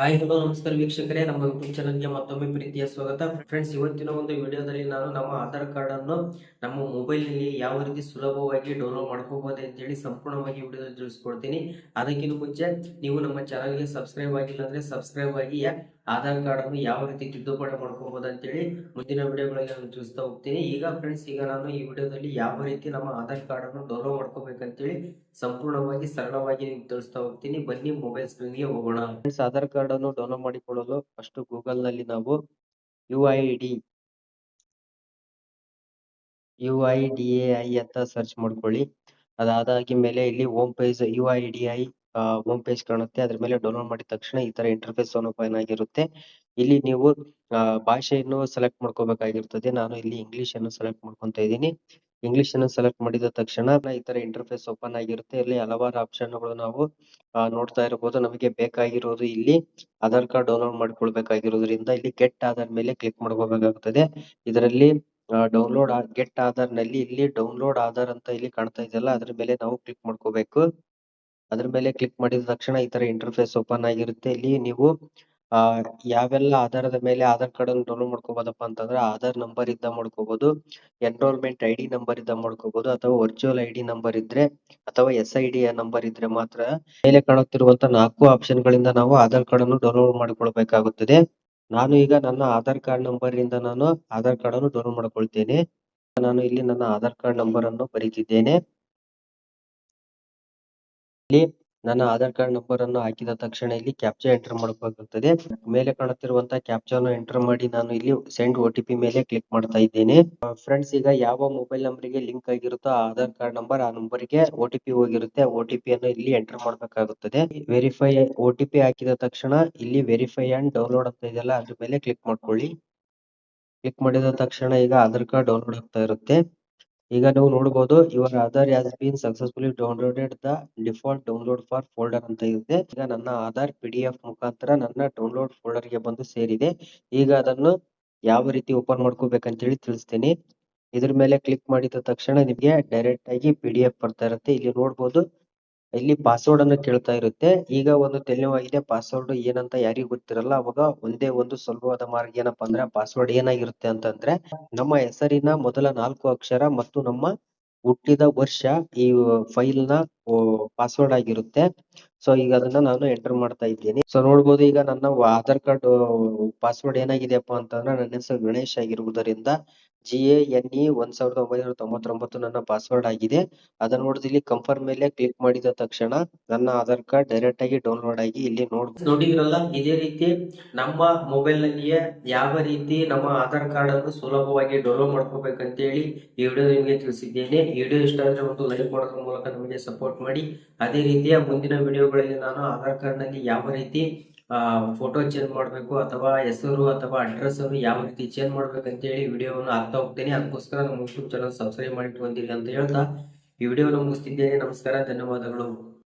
Hi hello ನಮಸ್ಕಾರ ವೀಕ್ಷಕರೇ, ನಮ್ಮ ಯೂಟ್ಯೂಬ್ ಚಾನಲ್ಗೆ ಮತ್ತೊಮ್ಮೆ ಪ್ರೀತಿಯ ಸ್ವಾಗತ. ಫ್ರೆಂಡ್ಸ್, ಇವತ್ತಿನ ಒಂದು ವಿಡಿಯೋದಲ್ಲಿ ನಾನು ನಮ್ಮ ಆಧಾರ್ ಕಾರ್ಡ್ ಅನ್ನು ನಮ್ಮ ಮೊಬೈಲ್ ನಲ್ಲಿ ಯಾವ ರೀತಿ ಸುಲಭವಾಗಿ ಡೌನ್ಲೋಡ್ ಮಾಡ್ಕೋಬಹುದು ಅಂತ ಹೇಳಿ ಸಂಪೂರ್ಣವಾಗಿ ವಿಡಿಯೋದಲ್ಲಿ ತಿಳಿಸ್ಕೊಡ್ತೀನಿ. ಅದಕ್ಕಿಂತ ಮುಂಚೆ ನೀವು ನಮ್ಮ ಚಾನಲ್ಗೆ ಸಬ್ಸ್ಕ್ರೈಬ್ ಆಗಿಲ್ಲ ಅಂದ್ರೆ ಸಬ್ಸ್ಕ್ರೈಬ್ ಆಗಿ ಆಧಾರ್ ಕಾರ್ಡ್ ಅನ್ನು ಯಾವ ರೀತಿ ತಿದ್ದುಪಡಿ ಮಾಡ್ಕೋಬಹುದು ಅಂತ ಹೇಳಿ ಮುಂದಿನ ವಿಡಿಯೋಗಳಲ್ಲಿ ನಾನು ತಿಳಿಸ್ತಾ ಹೋಗ್ತೀನಿ. ಈಗ ಫ್ರೆಂಡ್ಸ್, ನಾನು ಈ ವಿಡಿಯೋದಲ್ಲಿ ಯಾವ ರೀತಿ ನಮ್ಮ ಆಧಾರ್ ಕಾರ್ಡ್ ಅನ್ನು ಡೌನ್ಲೋಡ್ ಮಾಡ್ಕೋಬೇಕಂತೇಳಿ ಸಂಪೂರ್ಣವಾಗಿ ಸರಳವಾಗಿ ತಿಳಿಸ್ತಾ ಹೋಗ್ತೀನಿ. ಬನ್ನಿ ಮೊಬೈಲ್ ಸ್ಕ್ರೀನ್ಗೆ ಹೋಗೋಣ. ಫ್ರೆಂಡ್ಸ್, ಆಧಾರ್ ಕಾರ್ಡ್ ಅನ್ನು ಡೌನ್ಲೋಡ್ ಮಾಡಿಕೊಳ್ಳಲು ಫಸ್ಟ್ ಗೂಗಲ್ ನಲ್ಲಿ ನಾವು UIDAI ಅಂತ ಸರ್ಚ್ ಮಾಡ್ಕೊಳ್ಳಿ. ಅದಾದಾಗಿ ಮೇಲೆ ಇಲ್ಲಿ home page UIDAI home page ಕಾಣುತ್ತೆ. ಅದ್ರ ಮೇಲೆ ಡೌನ್ಲೋಡ್ ಮಾಡಿದ ತಕ್ಷಣ ಈ ತರ ಇಂಟರ್ಫೇಸ್ ಓಪನ್ ಆಗಿರುತ್ತೆ. ಇಲ್ಲಿ ನೀವು ಭಾಷೆಯನ್ನು ಸೆಲೆಕ್ಟ್ ಮಾಡ್ಕೋಬೇಕಾಗಿರ್ತದೆ. ನಾನು ಇಲ್ಲಿ ಇಂಗ್ಲಿಷ್ ಅನ್ನು ಸೆಲೆಕ್ಟ್ ಮಾಡ್ಕೊಂತ ಇದ್ದೀನಿ. ಇಂಗ್ಲಿಷ್ ಅನ್ನು ಸೆಲೆಕ್ಟ್ ಮಾಡಿದ ತಕ್ಷಣ ಈ ತರ ಇಂಟರ್ಫೇಸ್ ಓಪನ್ ಆಗಿರುತ್ತೆ. ಇಲ್ಲಿ ಹಲವಾರು ಆಪ್ಷನ್ಗಳು ನಾವು ನೋಡ್ತಾ ಇರಬಹುದು. ನಮಗೆ ಬೇಕಾಗಿರೋದು ಇಲ್ಲಿ ಆಧಾರ್ ಕಾರ್ಡ್ ಡೌನ್ಲೋಡ್ ಮಾಡ್ಕೊಳ್ಬೇಕಾಗಿರೋದ್ರಿಂದ ಇಲ್ಲಿ ಗೆಟ್ ಆಧಾರ್ ಮೇಲೆ ಕ್ಲಿಕ್ ಮಾಡ್ಕೋಬೇಕಾಗುತ್ತದೆ. ಇದರಲ್ಲಿ ಡೌನ್ಲೋಡ್ ಗೆಟ್ ಆಧಾರ್ ನಲ್ಲಿ ಇಲ್ಲಿ ಡೌನ್ಲೋಡ್ ಆಧಾರ್ ಅಂತ ಇಲ್ಲಿ ಕಾಣ್ತಾ ಇದೆಯಲ್ಲ, ಅದ್ರ ಮೇಲೆ ನಾವು ಕ್ಲಿಕ್ ಮಾಡ್ಕೋಬೇಕು. ಅದ್ರ ಮೇಲೆ ಕ್ಲಿಕ್ ಮಾಡಿದ ತಕ್ಷಣ ಈ ತರ ಇಂಟರ್ಫೇಸ್ ಓಪನ್ ಆಗಿರುತ್ತೆ. ಇಲ್ಲಿ ನೀವು ಯಾವೆಲ್ಲ ಆಧಾರದ ಮೇಲೆ ಆಧಾರ್ ಕಾರ್ಡ್ ಅನ್ನು ಡೌನ್ಲೋಡ್ ಮಾಡ್ಕೋಬಹುದಪ್ಪ ಅಂತಂದ್ರೆ ಆಧಾರ್ ನಂಬರ್ ಇದ್ದ ಮಾಡ್ಕೋಬಹುದು, ಎನ್ರೋಲ್ಮೆಂಟ್ ID ನಂಬರ್ ಇದ್ದ ಮಾಡ್ಕೋಬಹುದು, ಅಥವಾ ವರ್ಚುವಲ್ ID ನಂಬರ್ ಇದ್ರೆ ಅಥವಾ SID ನಂಬರ್ ಇದ್ರೆ ಮಾತ್ರ ಮೇಲೆ ಕಾಣುತ್ತಿರುವಂತ 4 ಆಪ್ಷನ್ ಗಳಿಂದ ನಾವು ಆಧಾರ್ ಕಾರ್ಡ್ ಅನ್ನು ಡೌನ್ಲೋಡ್ ಮಾಡಿಕೊಳ್ಬೇಕಾಗುತ್ತದೆ. ನಾನು ಈಗ ನನ್ನ ಆಧಾರ್ ಕಾರ್ಡ್ ನಂಬರ್ ಇಂದ ನಾನು ಆಧಾರ್ ಕಾರ್ಡ್ ಅನ್ನು ಡೌನ್ಲೋಡ್ ಮಾಡ್ಕೊಳ್ತೇನೆ. ನಾನು ಇಲ್ಲಿ ನನ್ನ ಆಧಾರ್ ಕಾರ್ಡ್ ನಂಬರ್ ಅನ್ನು ಬರೀತಿದ್ದೇನೆ. ಇಲ್ಲಿ ನನ್ನ ಆಧಾರ್ ಕಾರ್ಡ್ ನಂಬರ್ ಅನ್ನು ಹಾಕಿದ ತಕ್ಷಣ ಇಲ್ಲಿ ಕ್ಯಾಪ್ಚಾ ಎಂಟರ್ ಮಾಡಬೇಕಾಗುತ್ತದೆ. ಮೇಲೆ ಕಾಣುತ್ತಿರುವಂತಹ ಕ್ಯಾಪ್ಚಾ ಅನ್ನು ಎಂಟರ್ ಮಾಡಿ ನಾನು ಇಲ್ಲಿ ಸೆಂಡ್ OTP ಮೇಲೆ ಕ್ಲಿಕ್ ಮಾಡ್ತಾ ಇದ್ದೇನೆ. ಫ್ರೆಂಡ್ಸ್, ಈಗ ಯಾವ ಮೊಬೈಲ್ ನಂಬರ್ಗೆ ಲಿಂಕ್ ಆಗಿರುತ್ತೋ ಆಧಾರ್ ಕಾರ್ಡ್ ನಂಬರ್, ಆ ನಂಬರ್ಗೆ OTP ಹೋಗಿರುತ್ತೆ. OTP ಅನ್ನು ಇಲ್ಲಿ ಎಂಟರ್ ಮಾಡಬೇಕಾಗುತ್ತದೆ. ವೆರಿಫೈ OTP ಹಾಕಿದ ತಕ್ಷಣ ಇಲ್ಲಿ ವೆರಿಫೈ ಅಂಡ್ ಡೌನ್ಲೋಡ್ ಅಂತ ಇದೆಯಲ್ಲ, ಅದ್ರ ಮೇಲೆ ಕ್ಲಿಕ್ ಮಾಡ್ಕೊಳ್ಳಿ. ಕ್ಲಿಕ್ ಮಾಡಿದ ತಕ್ಷಣ ಈಗ ಆಧಾರ್ ಕಾರ್ಡ್ ಡೌನ್ಲೋಡ್ ಆಗ್ತಾ ಇರುತ್ತೆ. ಈಗ ನೀವು ನೋಡಬಹುದು, your Aadhaar has been successfully downloaded the default download for folder ಅಂತ ಇದೆ. ಈಗ ನನ್ನ ಆಧಾರ್ PDF ಮುಖಾಂತರ ನನ್ನ ಡೌನ್ಲೋಡ್ ಫೋಲ್ಡರ್ ಗೆ ಬಂದು ಸೇರಿದೆ. ಈಗ ಅದನ್ನು ಯಾವ ರೀತಿ ಓಪನ್ ಮಾಡ್ಕೋಬೇಕಂತ ಹೇಳಿ ತಿಳಿಸ್ತೀನಿ. ಇದ್ರ ಮೇಲೆ ಕ್ಲಿಕ್ ಮಾಡಿದ ತಕ್ಷಣ ನಿಮಗೆ ಡೈರೆಕ್ಟ್ ಆಗಿ PDF ಬರ್ತಾ ಇರುತ್ತೆ. ಇಲ್ಲಿ ನೋಡಬಹುದು, ಇಲ್ಲಿ ಪಾಸ್ವರ್ಡ್ ಅನ್ನು ಕೇಳ್ತಾ ಇರುತ್ತೆ. ಈಗ ಒಂದು ತೆಳುವಾಗಿದೆ, ಪಾಸ್ವರ್ಡ್ ಏನಂತ ಯಾರಿಗೂ ಗೊತ್ತಿರಲ್ಲ. ಅವಾಗ ಒಂದೇ ಒಂದು ಸುಲಭವಾದ ಮಾರ್ಗ ಏನಪ್ಪಾ ಅಂದ್ರೆ ಪಾಸ್ವರ್ಡ್ ಏನಾಗಿರುತ್ತೆ ಅಂತಂದ್ರೆ ನಮ್ಮ ಹೆಸರಿನ ಮೊದಲ 4 ಅಕ್ಷರ ಮತ್ತು ನಮ್ಮ ಹುಟ್ಟಿದ ವರ್ಷ ಈ ಫೈಲ್ ನ ಪಾಸ್ವರ್ಡ್ ಆಗಿರುತ್ತೆ. ಸೊ ಈಗ ಅದನ್ನ ನಾನು ಎಂಟರ್ ಮಾಡ್ತಾ ಇದ್ದೀನಿ. ಸೊ ನೋಡ್ಬೋದು, ಈಗ ನನ್ನ ಆಧಾರ್ ಕಾರ್ಡ್ ಪಾಸ್ವರ್ಡ್ ಏನಾಗಿದೆಯಪ್ಪ ಅಂತಂದ್ರೆ ನನ್ನ ಹೆಸರು ಗಣೇಶ್ ಆಗಿರುವುದರಿಂದ GANE 1999 ನನ್ನ ಪಾಸ್ವರ್ಡ್ ಆಗಿದೆ. ಅದನ್ನ ನೋಡಿದ್ರೆ ಇಲ್ಲಿ ಕನ್ಫರ್ಮ್ ಮೇಲೆ ಕ್ಲಿಕ್ ಮಾಡಿದ ತಕ್ಷಣ ನನ್ನ ಆಧಾರ್ ಕಾರ್ಡ್ ಡೈರೆಕ್ಟ್ ಆಗಿ ಡೌನ್ಲೋಡ್ ಆಗಿ ಇಲ್ಲಿ ನೋಡಿದ್ರಲ್ಲ, ಇದೇ ರೀತಿ ನಮ್ಮ ಮೊಬೈಲ್ ನಲ್ಲಿಯೇ ಯಾವ ರೀತಿ ನಮ್ಮ ಆಧಾರ್ ಕಾರ್ಡ್ ಅನ್ನು ಸುಲಭವಾಗಿ ಡೌನ್ಲೋಡ್ ಮಾಡ್ಕೋಬೇಕಂತ ಹೇಳಿ ಈ ವಿಡಿಯೋ ನಿಮಗೆ ತಿಳಿಸಿದ್ದೇನೆ. ಈ ವಿಡಿಯೋ ಇಷ್ಟ ಆದ್ರೆ ಒಂದು ಲೈಕ್ ಮಾಡೋದ್ರ ಮೂಲಕ ನಮಗೆ ಸಪೋರ್ಟ್ ಮಾಡಿ. ಅದೇ ರೀತಿಯ ಮುಂದಿನ ವಿಡಿಯೋಗಳಲ್ಲಿ ನಾನು ಆಧಾರ್ ಕಾರ್ಡ್ ನಲ್ಲಿ ಯಾವ ರೀತಿ ಫೋಟೋ ಚೇಂಜ್ ಮಾಡಬೇಕು ಅಥವಾ ಹೆಸರು ಅಥವಾ ಅಡ್ರೆಸ್ ಅನ್ನು ಯಾವ ರೀತಿ ಚೇಂಜ್ ಮಾಡ್ಬೇಕಂತ ಹೇಳಿ ವಿಡಿಯೋವನ್ನು ಹಾಕ್ತಾ ಹೋಗ್ತೇನೆ. ಅದಕ್ಕೋಸ್ಕರ ನಮ್ಮ ಯೂಟ್ಯೂಬ್ ಚಾನಲ್ ಸಬ್ಸ್ಕ್ರೈಬ್ ಮಾಡಿಟ್ಟು ಬಂದಿರಿ ಅಂತ ಹೇಳ್ತಾ ಈ ವಿಡಿಯೋವನ್ನು ಮುಗಿಸ್ತಿದ್ದೇನೆ. ನಮಸ್ಕಾರ, ಧನ್ಯವಾದಗಳು.